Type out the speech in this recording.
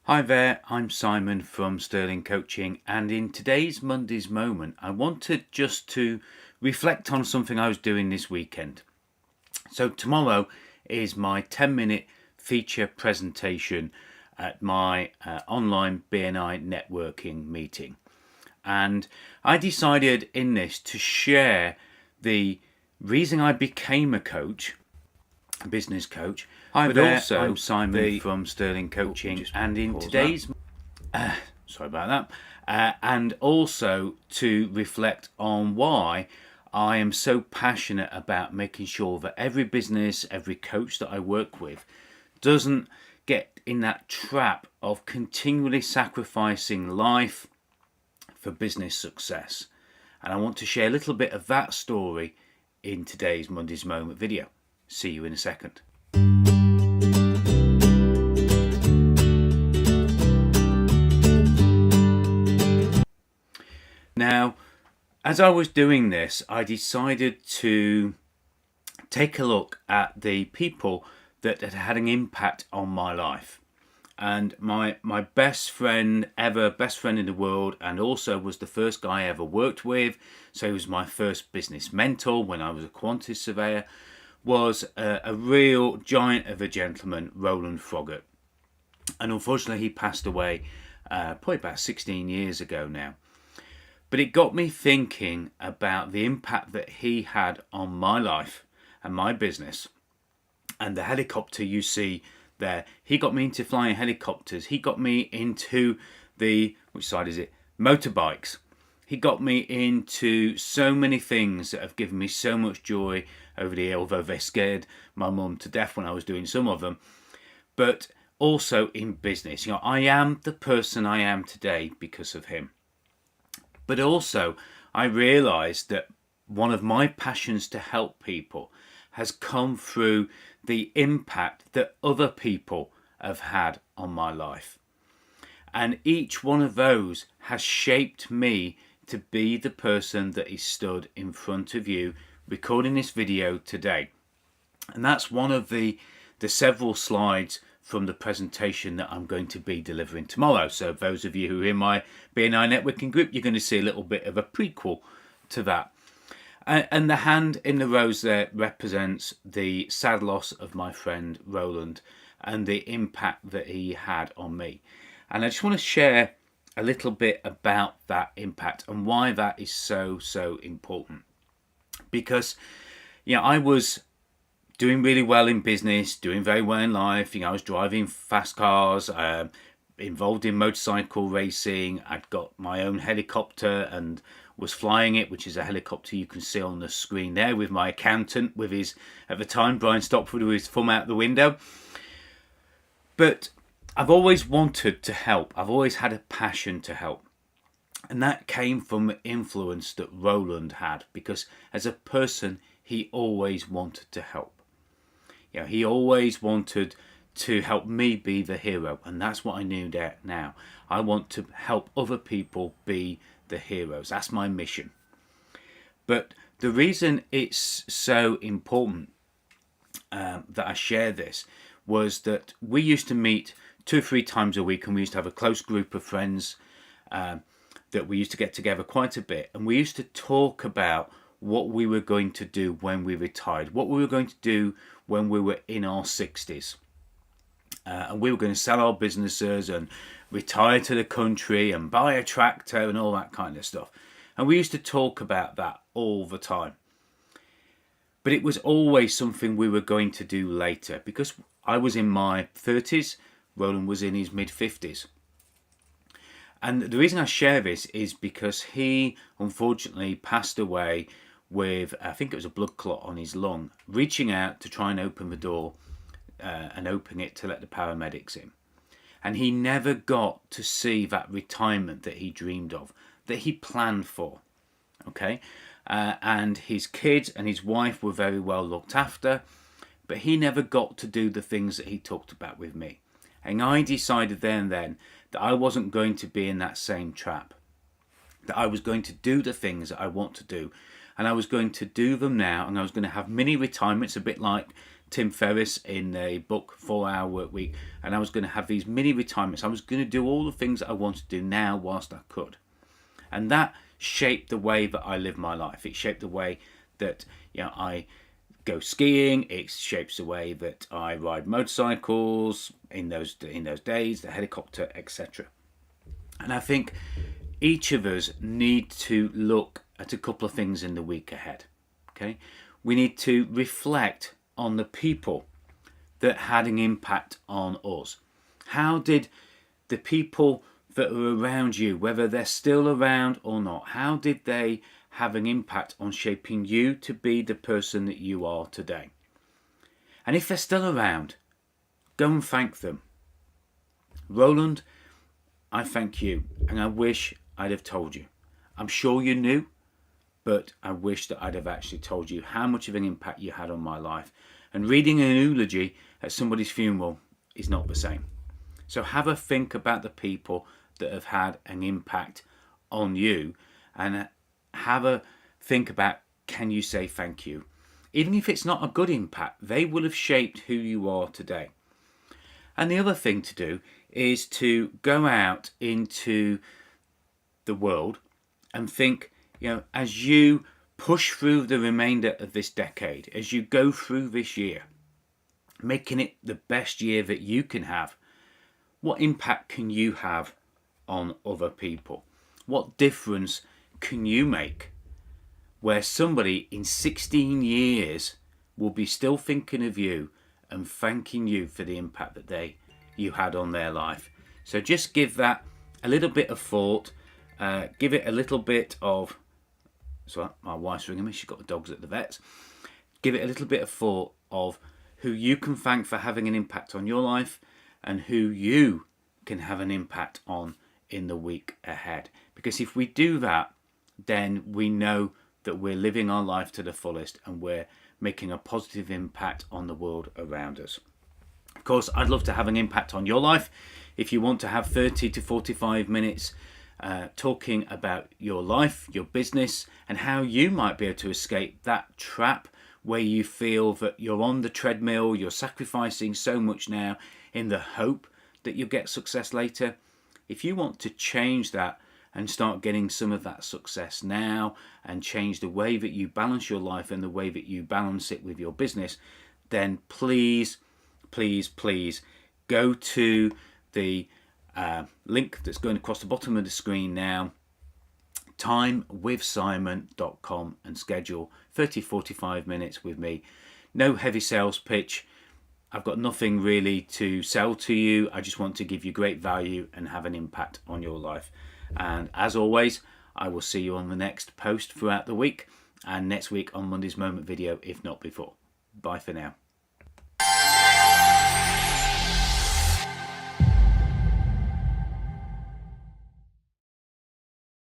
Hi there, I'm Simon from Sterling Coaching, and in today's Monday's Moment, I wanted just to reflect on something I was doing this weekend. So tomorrow is my 10-minute feature presentation at my online BNI Networking meeting. And I decided in this to share the reason I became a coach, a business coach. Hi there, also, I'm Simon from Sterling Coaching, and in today's sorry about that, and also to reflect on why I am so passionate about making sure that every business, every coach that I work with doesn't get in that trap of continually sacrificing life for business success. And I want to share a little bit of that story in today's Monday's Moment video. See you in a second. Now, as I was doing this, I decided to take a look at the people that had had an impact on my life. And my best friend ever, best friend in the world, and also was the first guy I ever worked with, so he was my first business mentor when I was a quantity surveyor, was a real giant of a gentleman, Roland Froggatt. And unfortunately he passed away probably about 16 years ago now. But it got me thinking about the impact that he had on my life and my business. And the helicopter you see there, he got me into flying helicopters. He got me into which side is it? Motorbikes. He got me into so many things that have given me so much joy over the year, although they scared my mum to death when I was doing some of them. But also in business, I am the person I am today because of him. But also, I realised that one of my passions to help people has come through the impact that other people have had on my life. And each one of those has shaped me to be the person that is stood in front of you recording this video today. And that's one of the several slides from the presentation that I'm going to be delivering tomorrow. So those of you who are in my BNI Networking group, you're going to see a little bit of a prequel to that. And the hand in the rose there represents the sad loss of my friend Roland and the impact that he had on me. And I just want to share a little bit about that impact and why that is so important. Because, I was doing really well in business, doing very well in life. I was driving fast cars, involved in motorcycle racing. I'd got my own helicopter and was flying it, which is a helicopter you can see on the screen there with my accountant, with his, at the time, Brian Stopford, with his thumb out the window. But I've always wanted to help. I've always had a passion to help. And that came from the influence that Roland had, because as a person, he always wanted to help. He always wanted to help me be the hero, and that's what I knew now. I want to help other people be the heroes. That's my mission. But the reason it's so important that I share this was that we used to meet 2 or 3 times a week, and we used to have a close group of friends that we used to get together quite a bit, and we used to talk about what we were going to do when we retired, what we were going to do when we were in our 60s. And we were going to sell our businesses and retire to the country and buy a tractor and all that kind of stuff. And we used to talk about that all the time. But it was always something we were going to do later, because I was in my 30s, Roland was in his mid-50s. And the reason I share this is because he unfortunately passed away with, I think it was a blood clot on his lung, reaching out to try and open the door and open it to let the paramedics in. And he never got to see that retirement that he dreamed of, that he planned for. Okay? And his kids and his wife were very well looked after, but he never got to do the things that he talked about with me. And I decided then that I wasn't going to be in that same trap, that I was going to do the things that I want to do, and I was going to do them now, and I was going to have mini retirements, a bit like Tim Ferriss in the book 4 Hour Work Week, and I was going to have these mini retirements. I was going to do all the things that I wanted to do now whilst I could. And that shaped the way that I live my life. It shaped the way that I go skiing. It shapes the way that I ride motorcycles in those days, the helicopter, etc. And I think each of us need to look at a couple of things in the week ahead. Okay, we need to reflect on the people that had an impact on us. How did the people that are around you, whether they're still around or not, how did they have an impact on shaping you to be the person that you are today? And if they're still around, go and thank them. Roland, I thank you, and I wish I'd have told you. I'm sure you knew, but I wish that I'd have actually told you how much of an impact you had on my life. And reading an eulogy at somebody's funeral is not the same. So have a think about the people that have had an impact on you, and have a think about, can you say thank you? Even if it's not a good impact, they will have shaped who you are today. And the other thing to do is to go out into the world and think, as you push through the remainder of this decade, as you go through this year, making it the best year that you can have, what impact can you have on other people? What difference can you make where somebody in 16 years will be still thinking of you and thanking you for the impact that you had on their life? So just give that a little bit of thought. Give it a little bit of... So my wife's ringing me. She's got the dogs at the vets. Give it a little bit of thought of who you can thank for having an impact on your life and who you can have an impact on in the week ahead. Because if we do that, then we know that we're living our life to the fullest and we're making a positive impact on the world around us. Of course, I'd love to have an impact on your life. If you want to have 30 to 45 minutes talking about your life, your business, and how you might be able to escape that trap where you feel that you're on the treadmill, you're sacrificing so much now in the hope that you'll get success later. If you want to change that and start getting some of that success now and change the way that you balance your life and the way that you balance it with your business, then please, please, please go to the link that's going across the bottom of the screen now, timewithsimon.com, and schedule 30-45 minutes with me. No heavy sales pitch. I've got nothing really to sell to you. I just want to give you great value and have an impact on your life. And as always, I will see you on the next post throughout the week, and next week on Monday's Moment video, if not before. Bye for now.